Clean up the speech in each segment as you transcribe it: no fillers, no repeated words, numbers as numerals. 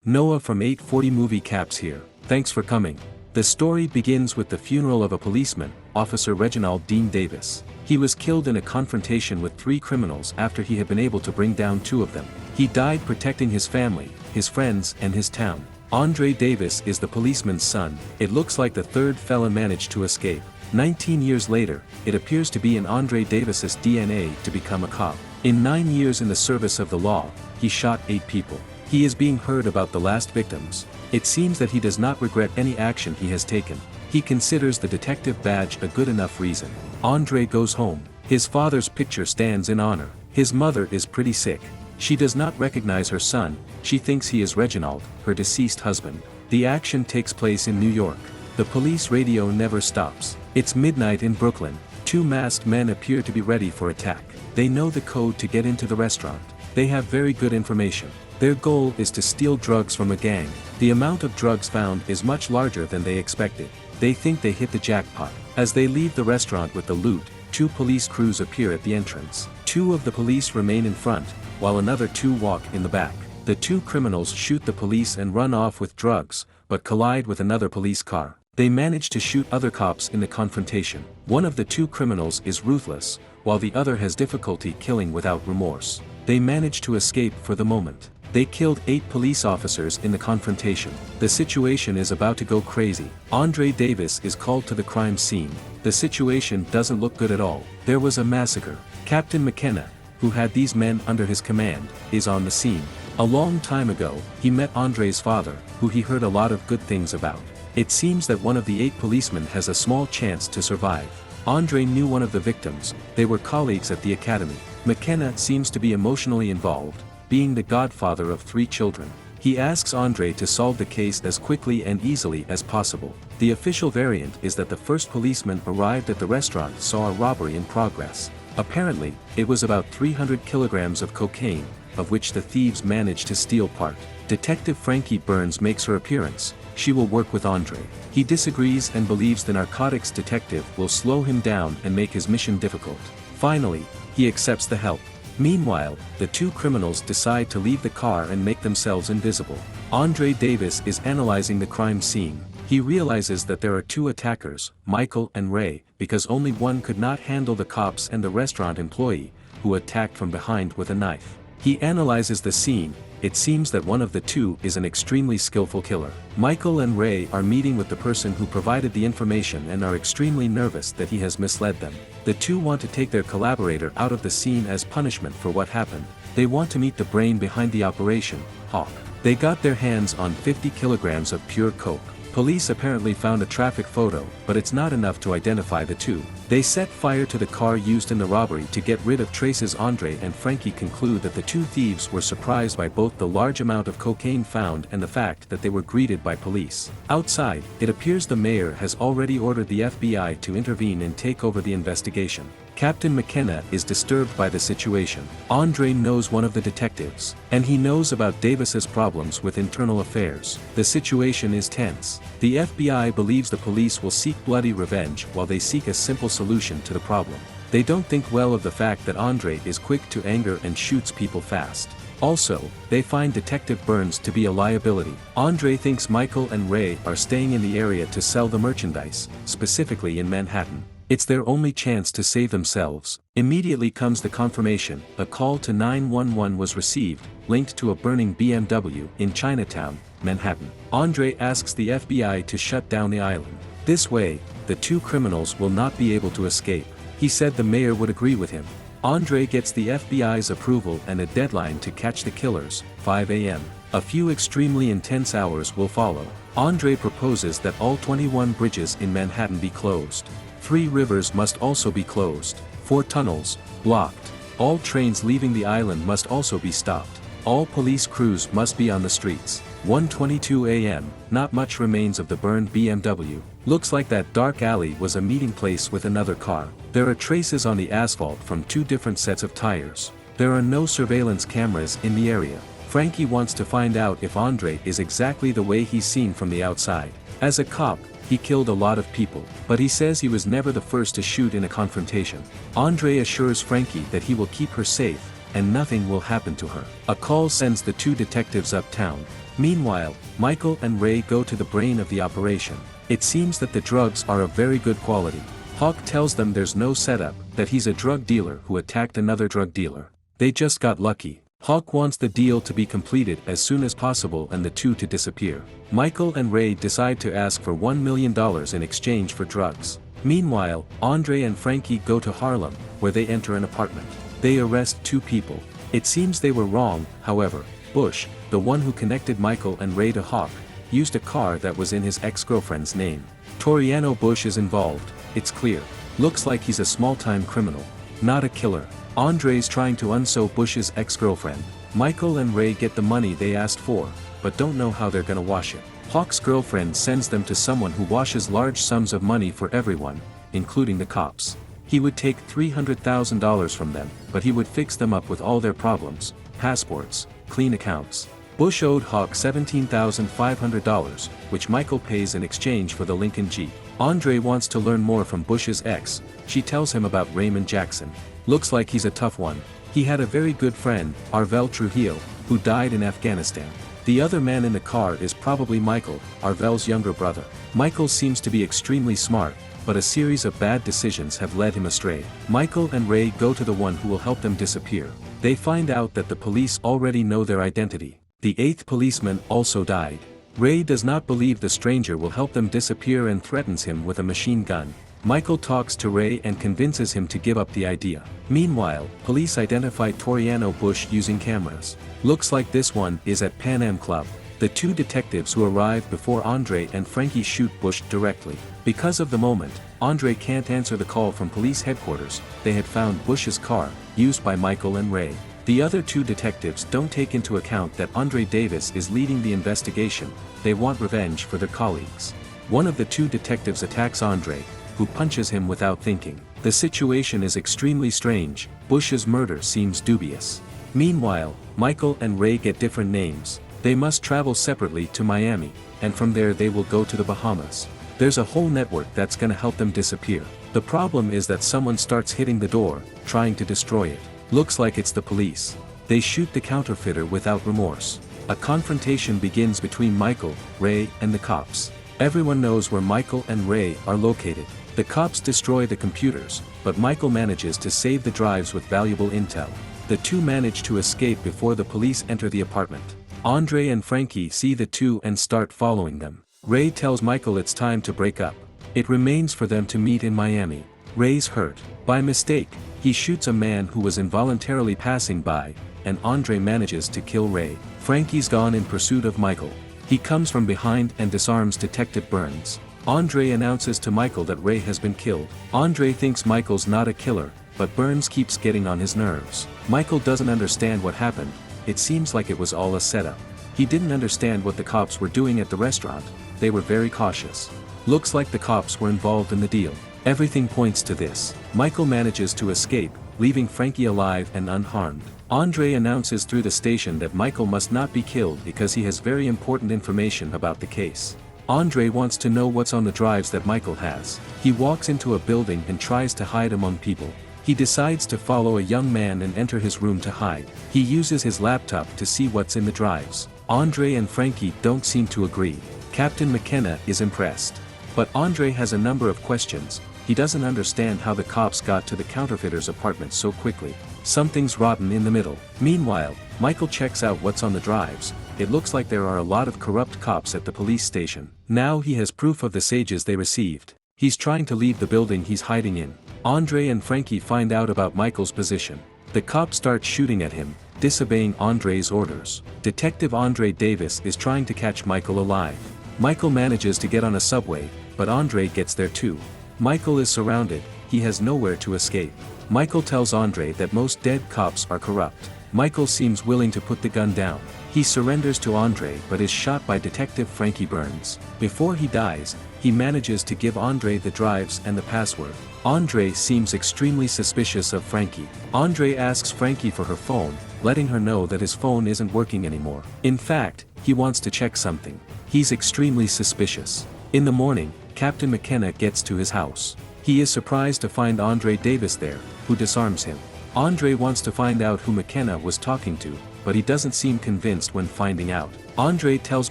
Noah from 840 Movie Caps here. Thanks for coming. The story begins with the funeral of a policeman, Officer Reginald Dean Davis. He was killed in a confrontation with 3 criminals after he had been able to bring down 2 of them. He died protecting his family, his friends and his town. Andre Davis is the policeman's son. It looks like the 3rd felon managed to escape. 19 years later, it appears to be in Andre Davis's DNA to become a cop. In 9 years in the service of the law, he shot 8 people. He is being heard about the last victims. It seems that he does not regret any action he has taken. He considers the detective badge a good enough reason. Andre goes home. His father's picture stands in honor. His mother is pretty sick. She does not recognize her son. She thinks he is Reginald, her deceased husband. The action takes place in New York. The police radio never stops. It's midnight in Brooklyn. 2 masked men appear to be ready for attack. They know the code to get into the restaurant. They have very good information. Their goal is to steal drugs from a gang. The amount of drugs found is much larger than they expected. They think they hit the jackpot. As they leave the restaurant with the loot, 2 police crews appear at the entrance. 2 of the police remain in front, while another 2 walk in the back. The 2 criminals shoot the police and run off with drugs, but collide with another police car. They manage to shoot other cops in the confrontation. One of the 2 criminals is ruthless, while the other has difficulty killing without remorse. They manage to escape for the moment. They killed 8 police officers in the confrontation. The situation is about to go crazy. Andre Davis is called to the crime scene. The situation doesn't look good at all. There was a massacre. Captain McKenna, who had these men under his command, is on the scene. A long time ago, he met Andre's father, who he heard a lot of good things about. It seems that one of the 8 policemen has a small chance to survive. Andre knew one of the victims. They were colleagues at the academy. McKenna seems to be emotionally involved, being the godfather of 3 children. He asks Andre to solve the case as quickly and easily as possible. The official variant is that the first policeman arrived at the restaurant saw a robbery in progress. Apparently, it was about 300 kilograms of cocaine, of which the thieves managed to steal part. Detective Frankie Burns makes her appearance. She will work with Andre. He disagrees and believes the narcotics detective will slow him down and make his mission difficult. Finally, he accepts the help. Meanwhile, the 2 criminals decide to leave the car and make themselves invisible. Andre Davis is analyzing the crime scene. He realizes that there are 2 attackers, Michael and Ray, because only one could not handle the cops and the restaurant employee, who attacked from behind with a knife. He analyzes the scene. It seems that one of the 2 is an extremely skillful killer. Michael and Ray are meeting with the person who provided the information and are extremely nervous that he has misled them. The 2 want to take their collaborator out of the scene as punishment for what happened. They want to meet the brain behind the operation, Hawk. They got their hands on 50 kilograms of pure coke. Police apparently found a traffic photo, but it's not enough to identify the 2. They set fire to the car used in the robbery to get rid of traces. Andre and Frankie conclude that the 2 thieves were surprised by both the large amount of cocaine found and the fact that they were greeted by police. Outside, it appears the mayor has already ordered the FBI to intervene and take over the investigation. Captain McKenna is disturbed by the situation. Andre knows one of the detectives, and he knows about Davis's problems with internal affairs. The situation is tense. The FBI believes the police will seek bloody revenge while they seek a simple solution to the problem. They don't think well of the fact that Andre is quick to anger and shoots people fast. Also, they find Detective Burns to be a liability. Andre thinks Michael and Ray are staying in the area to sell the merchandise, specifically in Manhattan. It's their only chance to save themselves. Immediately comes the confirmation. A call to 911 was received, linked to a burning BMW in Chinatown, Manhattan. Andre asks the FBI to shut down the island. This way, the 2 criminals will not be able to escape. He said the mayor would agree with him. Andre gets the FBI's approval and a deadline to catch the killers, 5 a.m. A few extremely intense hours will follow. Andre proposes that all 21 bridges in Manhattan be closed. 3 rivers must also be closed. 4 tunnels, blocked. All trains leaving the island must also be stopped. All police crews must be on the streets. 1:22 a.m. Not much remains of the burned BMW. Looks like that dark alley was a meeting place with another car. There are traces on the asphalt from 2 different sets of tires. There are no surveillance cameras in the area. Frankie wants to find out if Andre is exactly the way he's seen from the outside. As a cop, he killed a lot of people, but he says he was never the first to shoot in a confrontation. Andre assures Frankie that he will keep her safe, and nothing will happen to her. A call sends the 2 detectives uptown. Meanwhile, Michael and Ray go to the brain of the operation. It seems that the drugs are of very good quality. Hawk tells them there's no setup, that he's a drug dealer who attacked another drug dealer. They just got lucky. Hawk wants the deal to be completed as soon as possible and the two to disappear. Michael and Ray decide to ask for $1 million in exchange for drugs. Meanwhile, Andre and Frankie go to Harlem, where they enter an apartment. They arrest two people. It seems they were wrong, however. Bush, the one who connected Michael and Ray to Hawk, used a car that was in his ex-girlfriend's name. Toriano Bush is involved, it's clear. Looks like he's a small-time criminal, not a killer. Andre's trying to unsew Bush's ex-girlfriend. Michael and Ray get the money they asked for, but don't know how they're gonna wash it. Hawk's girlfriend sends them to someone who washes large sums of money for everyone, including the cops. He would take $300,000 from them, but he would fix them up with all their problems, passports, clean accounts. Bush owed Hawk $17,500, which Michael pays in exchange for the Lincoln Jeep. Andre wants to learn more from Bush's ex. She tells him about Raymond Jackson. Looks like he's a tough one. He had a very good friend, Arvel Trujillo, who died in Afghanistan. The other man in the car is probably Michael, Arvel's younger brother. Michael seems to be extremely smart, but a series of bad decisions have led him astray. Michael and Ray go to the one who will help them disappear. They find out that the police already know their identity. The 8th policeman also died. Ray does not believe the stranger will help them disappear and threatens him with a machine gun. Michael talks to Ray and convinces him to give up the idea. Meanwhile, police identify Toriano Bush using cameras. Looks like this one is at Pan Am Club. The two detectives who arrive before Andre and Frankie shoot Bush directly. Because of the moment, Andre can't answer the call from police headquarters. They had found Bush's car, used by Michael and Ray. The other two detectives don't take into account that Andre Davis is leading the investigation. They want revenge for their colleagues. One of the two detectives attacks Andre, who punches him without thinking. The situation is extremely strange. Bush's murder seems dubious. Meanwhile, Michael and Ray get different names. They must travel separately to Miami, and from there they will go to the Bahamas. There's a whole network that's gonna help them disappear. The problem is that someone starts hitting the door, trying to destroy it. Looks like it's the police. They shoot the counterfeiter without remorse. A confrontation begins between Michael, Ray, and the cops. Everyone knows where Michael and Ray are located. The cops destroy the computers, but Michael manages to save the drives with valuable intel. The two manage to escape before the police enter the apartment. Andre and Frankie see the two and start following them. Ray tells Michael it's time to break up. It remains for them to meet in Miami. Ray's hurt. By mistake, he shoots a man who was involuntarily passing by, and Andre manages to kill Ray. Frankie's gone in pursuit of Michael. He comes from behind and disarms Detective Burns. Andre announces to Michael that Ray has been killed. Andre thinks Michael's not a killer, but Burns keeps getting on his nerves. Michael doesn't understand what happened. It seems like it was all a setup. He didn't understand what the cops were doing at the restaurant. They were very cautious. Looks like the cops were involved in the deal. Everything points to this. Michael manages to escape, leaving Frankie alive and unharmed. Andre announces through the station that Michael must not be killed because he has very important information about the case. Andre wants to know what's on the drives that Michael has. He walks into a building and tries to hide among people. He decides to follow a young man and enter his room to hide. He uses his laptop to see what's in the drives. Andre and Frankie don't seem to agree. Captain McKenna is impressed. But Andre has a number of questions. He doesn't understand how the cops got to the counterfeiter's apartment so quickly. Something's rotten in the middle. Meanwhile, Michael checks out what's on the drives. It looks like there are a lot of corrupt cops at the police station. Now he has proof of the sages they received. He's trying to leave the building he's hiding in. Andre and Frankie find out about Michael's position. The cops start shooting at him, disobeying Andre's orders. Detective Andre Davis is trying to catch Michael alive. Michael manages to get on a subway, but Andre gets there too. Michael is surrounded. He has nowhere to escape. Michael tells Andre that most dead cops are corrupt. Michael seems willing to put the gun down. He surrenders to Andre but is shot by Detective Frankie Burns. Before he dies, he manages to give Andre the drives and the password. Andre seems extremely suspicious of Frankie. Andre asks Frankie for her phone, letting her know that his phone isn't working anymore. In fact, he wants to check something. He's extremely suspicious. In the morning, Captain McKenna gets to his house. He is surprised to find Andre Davis there, who disarms him. Andre wants to find out who McKenna was talking to, but he doesn't seem convinced when finding out. Andre tells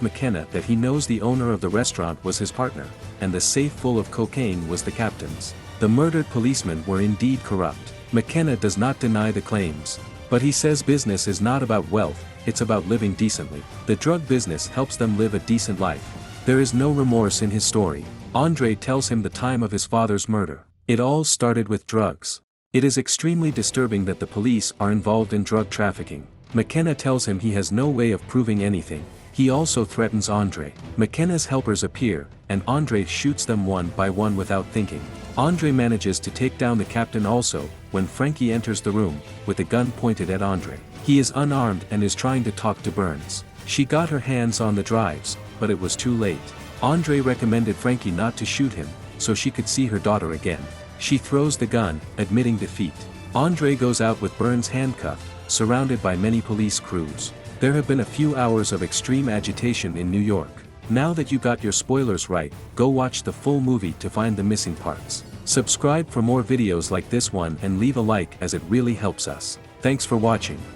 McKenna that he knows the owner of the restaurant was his partner, and the safe full of cocaine was the captain's. The murdered policemen were indeed corrupt. McKenna does not deny the claims, but he says business is not about wealth, it's about living decently. The drug business helps them live a decent life. There is no remorse in his story. Andre tells him the time of his father's murder. It all started with drugs. It is extremely disturbing that the police are involved in drug trafficking. McKenna tells him he has no way of proving anything. He also threatens Andre. McKenna's helpers appear, and Andre shoots them one by one without thinking. Andre manages to take down the captain also, when Frankie enters the room, with a gun pointed at Andre. He is unarmed and is trying to talk to Burns. She got her hands on the drives, but it was too late. Andre recommended Frankie not to shoot him, so she could see her daughter again. She throws the gun, admitting defeat. Andre goes out with Burns handcuffed, surrounded by many police crews. There have been a few hours of extreme agitation in New York. Now that you got your spoilers right, go watch the full movie to find the missing parts. Subscribe for more videos like this one and leave a like as it really helps us. Thanks for watching.